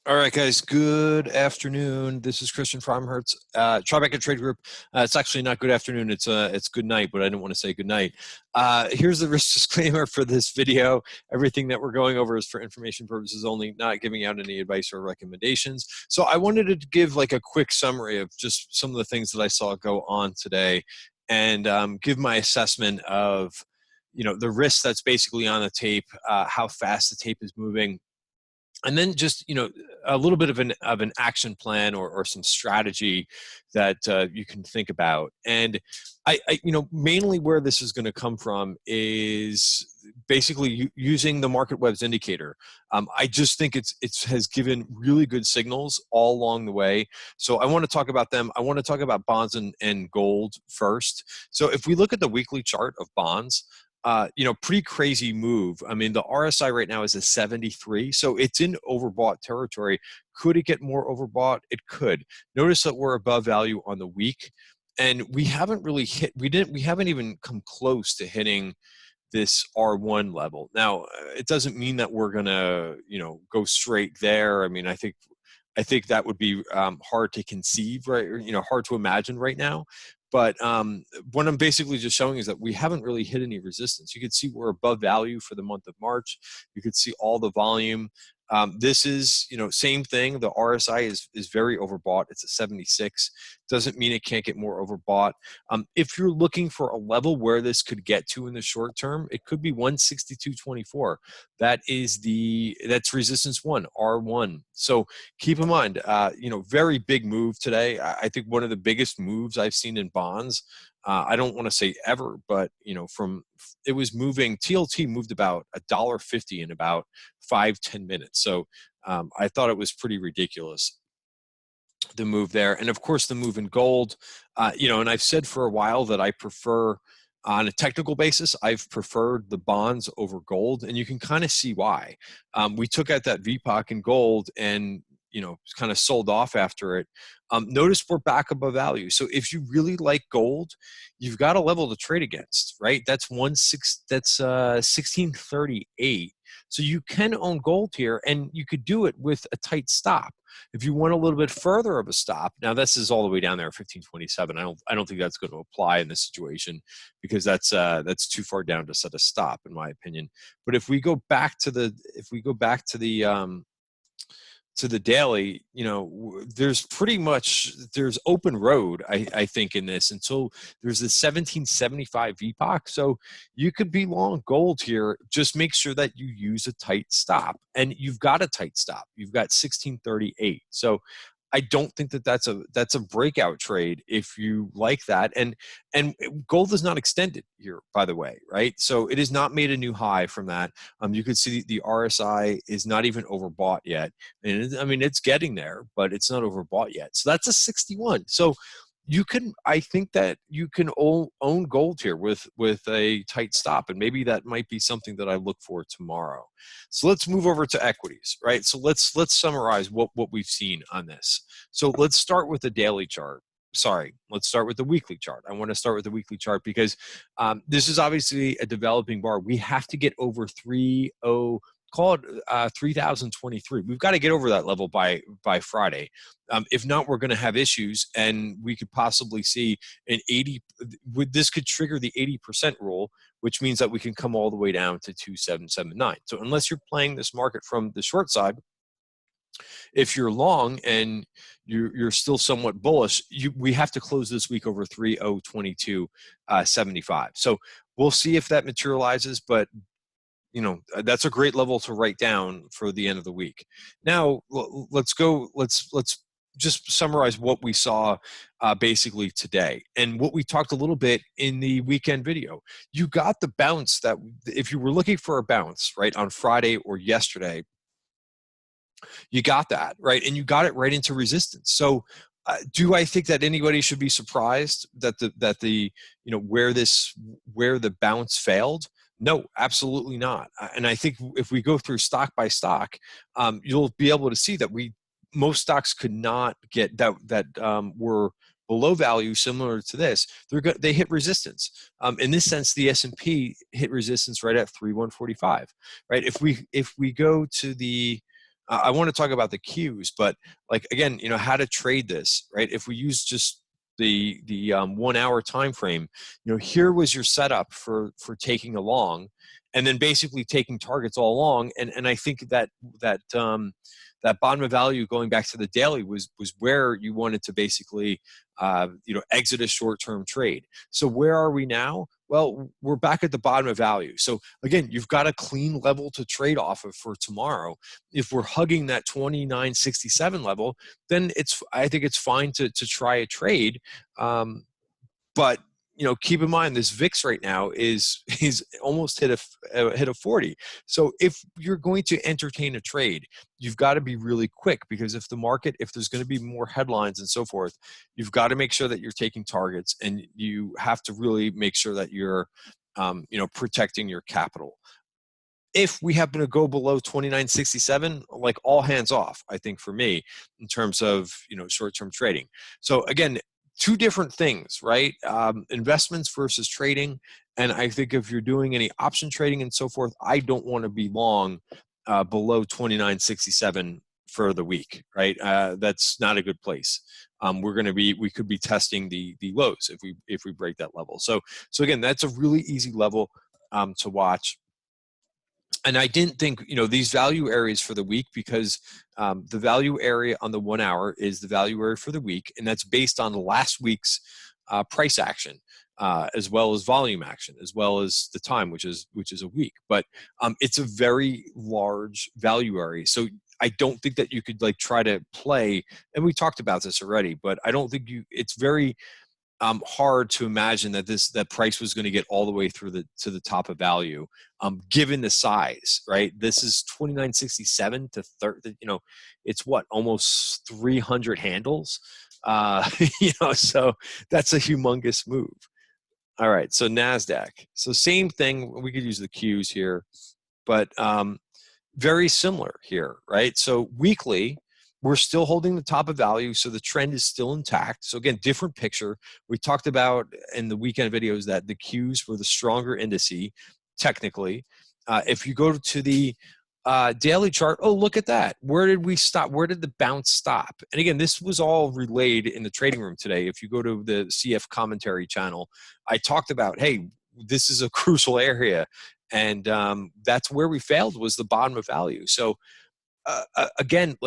All right, guys. Good afternoon. This is Christian from Hertz, Tribeca Trade Group. It's actually not good afternoon. It's good night, but I didn't want to say good night. Here's the risk disclaimer for this video. Everything that we're going over is for information purposes only, not giving out any advice or recommendations. So I wanted to give like a quick summary of just some of the things that I saw go on today, and give my assessment of, the risk that's basically on the tape, how fast the tape is moving, and then just a little bit of an action plan or some strategy that you can think about. And I mainly where this is going to come from is basically using the market webs indicator. I just think it has given really good signals all along the way. So I want to talk about them. I want to talk about bonds and gold first. So if we look at the weekly chart of bonds, pretty crazy move. I mean, the RSI right now is a 73, so it's in overbought territory. Could it get more overbought? It could. Notice that we're above value on the week, and we haven't really hit. We haven't even come close to hitting this R1 level. Now, it doesn't mean that we're gonna, go straight there. I mean, I think that would be hard to conceive, right? Or, hard to imagine right now. But what I'm basically just showing is that we haven't really hit any resistance. You can see we're above value for the month of March. You could see all the volume. This is, same thing. The RSI is very overbought. It's a 76. Doesn't mean it can't get more overbought. If you're looking for a level where this could get to in the short term, it could be 162.24. That's resistance one, R1. So keep in mind, very big move today. I think one of the biggest moves I've seen in bonds. I don't want to say ever, but it was moving. TLT moved about $1.50 in about 5-10 minutes. So I thought it was pretty ridiculous, the move there. And of course, the move in gold. And I've said for a while that I prefer, on a technical basis, I've preferred the bonds over gold, and you can kind of see why. We took out that VPOC in gold and kind of sold off after it. Notice we're back above value. So if you really like gold, you've got a level to trade against, right? That's 1638. So you can own gold here, and you could do it with a tight stop. If you want a little bit further of a stop, now this is all the way down there at 1527. I don't think that's going to apply in this situation, because that's too far down to set a stop, in my opinion. But if we go back to the daily, there's open road, I think, in this until there's the 1775 VPOC. So you could be long gold here. Just make sure that you use a tight stop, and you've got a tight stop. You've got 1638. So I don't think that's a breakout trade if you like that. And gold is not extended here, by the way, right? So it has not made a new high from that. You could see the RSI is not even overbought yet. And it's getting there, but it's not overbought yet. So that's a 61. So I think that you can own gold here with a tight stop, and maybe that might be something that I look for tomorrow. So let's move over to equities, right? So let's summarize what we've seen on this. So let's start with the daily chart. Sorry, let's start with the weekly chart. I want to start with the weekly chart because this is obviously a developing bar. We have to get over 30. Call it 3023. We've got to get over that level by Friday. If not, we're going to have issues, and we could possibly see an 80. This could trigger the 80% rule, which means that we can come all the way down to 2779. So unless you're playing this market from the short side, if you're long and you're still somewhat bullish, we have to close this week over 3022.75. So we'll see if that materializes, but that's a great level to write down for the end of the week. Now let's just summarize what we saw basically today, and what we talked a little bit in the weekend video. You got the bounce that, if you were looking for a bounce, right, on Friday or yesterday, you got that, right? And you got it right into resistance. So do I think that anybody should be surprised that where the bounce failed? No, absolutely not. And I think if we go through stock by stock, you'll be able to see that most stocks could not get that were below value similar to this. They hit resistance. In this sense, the S&P hit resistance right at 3145. Right. If we go to the I want to talk about the cues, but like, again, how to trade this, right? If we use just the 1 hour time frame, here was your setup for taking along, and then basically taking targets all along. And I think that bottom of value going back to the daily was where you wanted to basically exit a short-term trade. So where are we now? Well, we're back at the bottom of value. So again, you've got a clean level to trade off of for tomorrow. If we're hugging that 29.67 level, then I think it's fine to try a trade. But keep in mind, this VIX right now he's almost hit a 40. So if you're going to entertain a trade, you've got to be really quick, because if there's going to be more headlines and so forth, you've got to make sure that you're taking targets, and you have to really make sure that you're protecting your capital. If we happen to go below 29.67, like, all hands off, I think, for me, in terms of short-term trading. So again, two different things, right? Investments versus trading. And I think if you're doing any option trading and so forth, I don't want to be long below 29.67 for the week, right? That's not a good place. We could be testing the lows if we break that level. So again, that's a really easy level to watch. And I didn't think, these value areas for the week, because the value area on the 1 hour is the value area for the week, and that's based on last week's price action, as well as volume action, as well as the time, which is a week. But it's a very large value area. So I don't think that you could try to play, and we talked about this already, but I don't think it's very hard to imagine that price was going to get all the way through to the top of value, given the size, right? This is 29.67 to 30. It's what, almost 300 handles. So that's a humongous move. All right, so NASDAQ. So same thing. We could use the Qs here, but very similar here, right? So weekly, we're still holding the top of value, so the trend is still intact. So again, different picture. We talked about in the weekend videos that the Qs were the stronger indice, technically. If you go to the daily chart, oh, look at that. Where did we stop? Where did the bounce stop? And again, this was all relayed in the trading room today. If you go to the CF commentary channel, I talked about, hey, this is a crucial area. And that's where we failed, was the bottom of value. So again,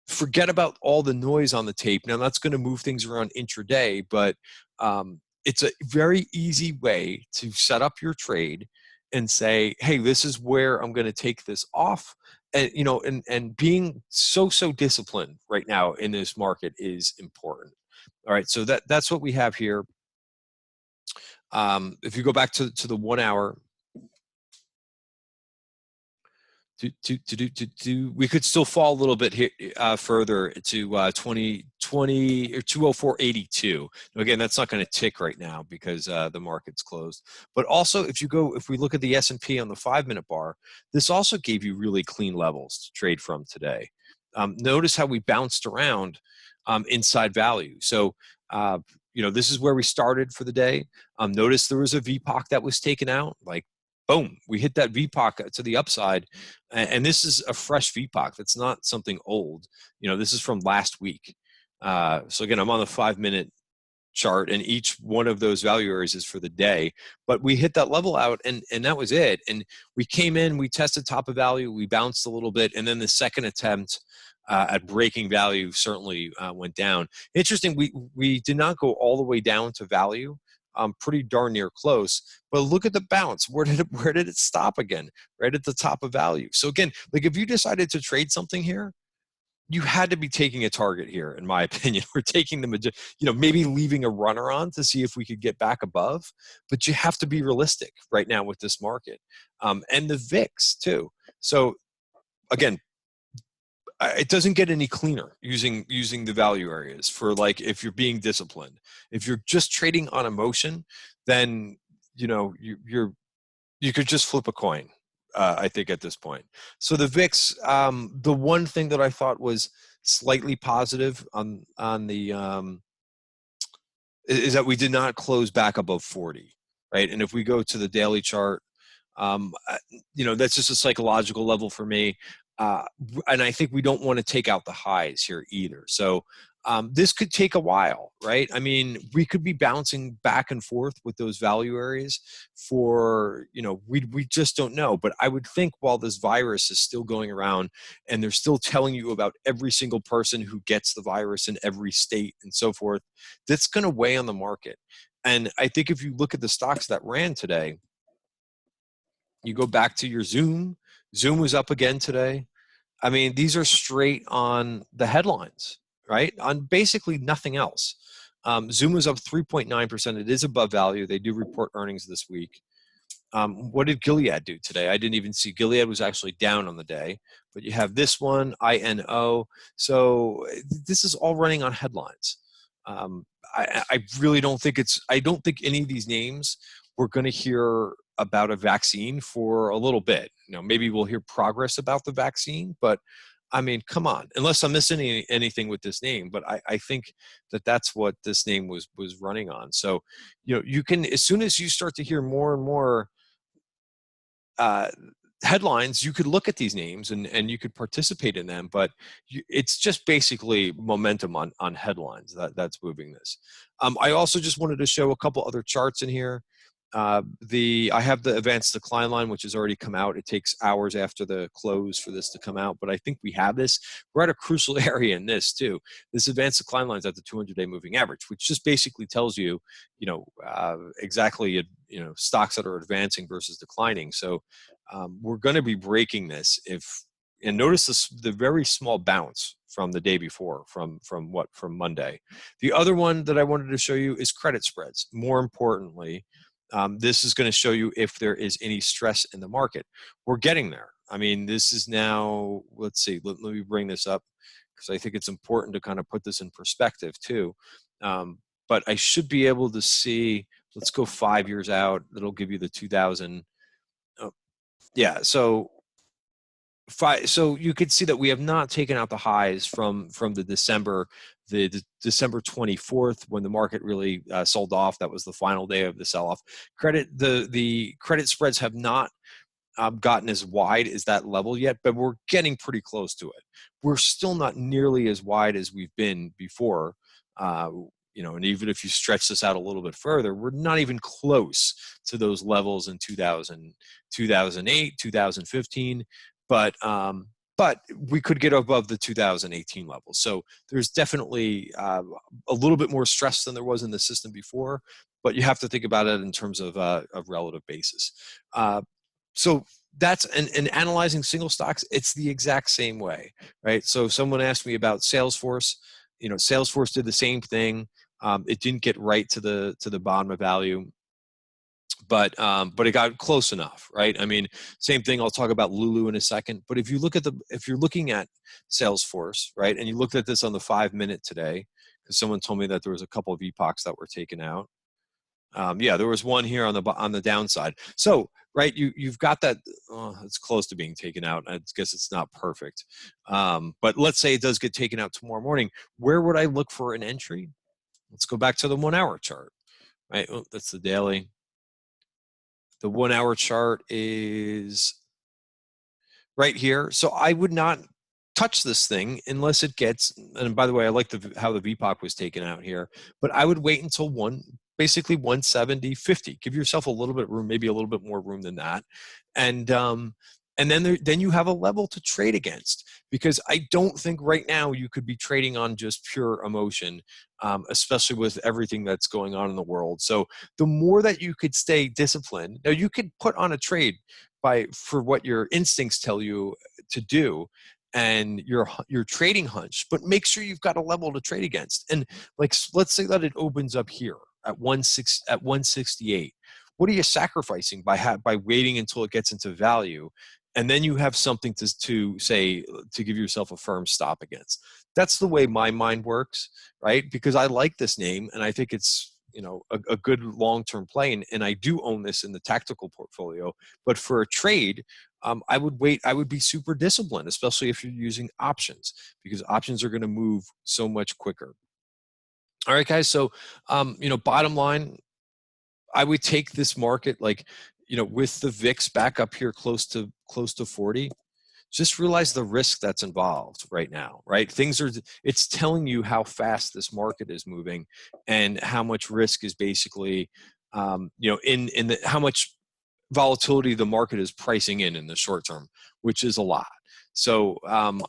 forget about all the noise on the tape. Now, that's going to move things around intraday, but it's a very easy way to set up your trade and say, hey, this is where I'm going to take this off. And, and being so disciplined right now in this market is important. All right, so that's what we have here. If you go back to the 1 hour, we could still fall a little bit here, further to 2020 or 204.82. Again, that's not going to tick right now because the market's closed. But also, if we look at the S&P on the 5-minute bar, this also gave you really clean levels to trade from today. Notice how we bounced around inside value. So this is where we started for the day. Notice there was a VPOC that was taken out, boom, we hit that VPOC to the upside. And this is a fresh VPOC. That's not something old. This is from last week. So again, I'm on the 5-minute chart, and each one of those value areas is for the day. But we hit that level out, and that was it. And we came in, we tested top of value, we bounced a little bit, and then the second attempt at breaking value certainly went down. Interesting, we did not go all the way down to value. Pretty darn near close, but look at the bounce. Where did it stop again? Right at the top of value. So again, if you decided to trade something here, you had to be taking a target here, in my opinion. We're taking maybe leaving a runner on to see if we could get back above, but you have to be realistic right now with this market, and the VIX too. So again, it doesn't get any cleaner using the value areas for if you're being disciplined. If you're just trading on emotion, then you could just flip a coin. I think at this point. So the VIX, the one thing that I thought was slightly positive on the is that we did not close back above 40, right? And if we go to the daily chart, that's just a psychological level for me. And I think we don't want to take out the highs here either. So this could take a while, right? I mean, we could be bouncing back and forth with those value areas for, we just don't know. But I would think while this virus is still going around and they're still telling you about every single person who gets the virus in every state and so forth, that's going to weigh on the market. And I think if you look at the stocks that ran today, you go back to your Zoom was up again today. I mean, these are straight on the headlines, right? On basically nothing else. Zoom was up 3.9%. It is above value. They do report earnings this week. What did Gilead do today? I didn't even see. Gilead was actually down on the day. But you have this one, INO. So this is all running on headlines. I really don't think I don't think any of these names we're going to hear about a vaccine for a little bit. Maybe we'll hear progress about the vaccine, but I mean, come on, unless I'm missing anything with this name, but I think that's what this name was running on. So, you can, as soon as you start to hear more and more headlines, you could look at these names and you could participate in them, but it's just basically momentum on headlines that's moving this. I also just wanted to show a couple other charts in here. I have the advanced decline line, which has already come out. It takes hours after the close for this to come out, but I think we have this. We're at a crucial area in this too. This advanced decline line is at the 200-day moving average, which just basically tells you, exactly, stocks that are advancing versus declining. So we're going to be breaking this and notice this, the very small bounce from the day before, from Monday. The other one that I wanted to show you is credit spreads. More importantly, this is going to show you if there is any stress in the market. We're getting there. I mean, this is now, let's see, let me bring this up because I think it's important to kind of put this in perspective too. But I should be able to see, let's go 5 years out. That'll give you the 2000. Oh, yeah, so you could see that we have not taken out the highs from the December 24th when the market really sold off. That was the final day of the sell-off. The credit spreads have not gotten as wide as that level yet, but we're getting pretty close to it. We're still not nearly as wide as we've been before. And even if you stretch this out a little bit further, we're not even close to those levels in 2008, 2015. But we could get above the 2018 levels. So there's definitely a little bit more stress than there was in the system before, but you have to think about it in terms of a relative basis. So that's, and analyzing single stocks, it's the exact same way, right? So someone asked me about Salesforce. Salesforce did the same thing. It didn't get right to the bottom of value, but it got close enough, right? I mean, same thing. I'll talk about Lulu in a second. But if you're looking at Salesforce, right, and you looked at this on the 5-minute today, because someone told me that there was a couple of epochs that were taken out. Yeah, there was one here on the downside. So, right, you've got that. It's close to being taken out. I guess it's not perfect. But let's say it does get taken out tomorrow morning. Where would I look for an entry? Let's go back to the 1-hour chart. Right, that's the daily. The 1-hour chart is right here. So I would not touch this thing unless it gets, and by the way, I like how the VPOC was taken out here, but I would wait until basically 170.50. Give yourself a little bit of room, maybe a little bit more room than that. And then you have a level to trade against, because I don't think right now you could be trading on just pure emotion, especially with everything that's going on in the world. So the more that you could stay disciplined, now you could put on a trade for what your instincts tell you to do and your trading hunch, but make sure you've got a level to trade against. And let's say that it opens up here at 168. What are you sacrificing by waiting until it gets into value? And then you have something to give yourself a firm stop against. That's the way my mind works, right? Because I like this name and I think it's a good long-term play, and I do own this in the tactical portfolio. But for a trade, I would wait. I would be super disciplined, especially if you're using options, because options are going to move so much quicker. All right, guys. So, bottom line, I would take this market with the VIX back up here close to 40. just realize the risk that's involved right now, right? It's telling you how fast this market is moving and how much risk is basically, how much volatility the market is pricing in the short term, which is a lot. So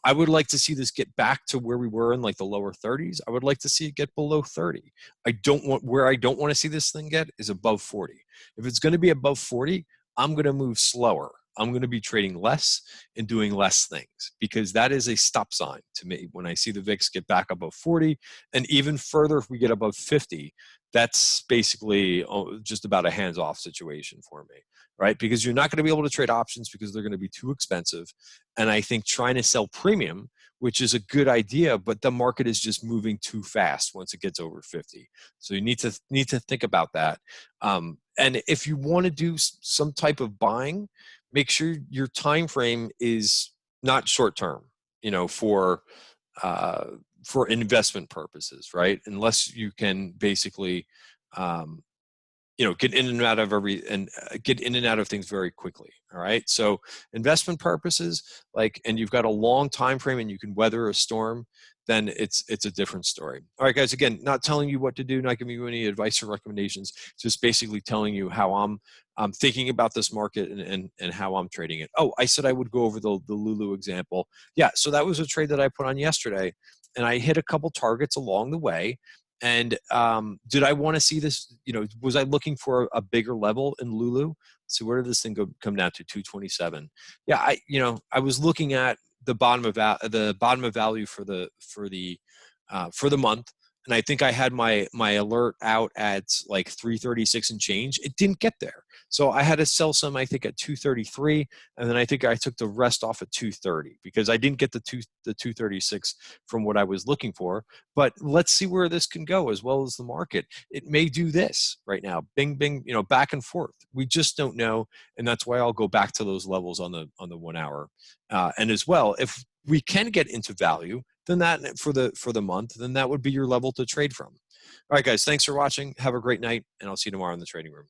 I would like to see this get back to where we were in like the lower 30s. I would like to see it get below 30. I don't want to see this thing get is above 40. If it's going to be above 40, I'm going to move slower. I'm going to be trading less and doing less things, because that is a stop sign to me when I see the VIX get back above 40, and even further if we get above 50. That's basically just about a hands-off situation for me, right? Because you're not going to be able to trade options because they're going to be too expensive. And I think trying to sell premium, which is a good idea, but the market is just moving too fast once it gets over 50. So you need to think about that. And if you want to do some type of buying, make sure your time frame is not short term, for investment purposes, right? Unless you can basically, get in and out of things very quickly. All right. So investment purposes, and you've got a long time frame and you can weather a storm, then it's a different story. All right, guys, again, not telling you what to do, not giving you any advice or recommendations, just basically telling you how I'm thinking about this market and how I'm trading it. Oh, I said I would go over the Lulu example. Yeah, so that was a trade that I put on yesterday, and I hit a couple targets along the way. And did I want to see this? Was I looking for a bigger level in Lulu? So where did this thing come down to? 227. Yeah, I was looking at the bottom of value for the month, and I think I had my alert out at like 336 and change. It didn't get there, so I had to sell some, I think, at 233, and then I think I took the rest off at 230 because I didn't get the 236 from what I was looking for. But let's see where this can go, as well as the market. It may do this right now, bing bing, back and forth. We just don't know, and that's why I'll go back to those levels on the 1 hour. And as well, if we can get into value, then that for the month, then that would be your level to trade from. All right, guys, thanks for watching. Have a great night, and I'll see you tomorrow in the trading room.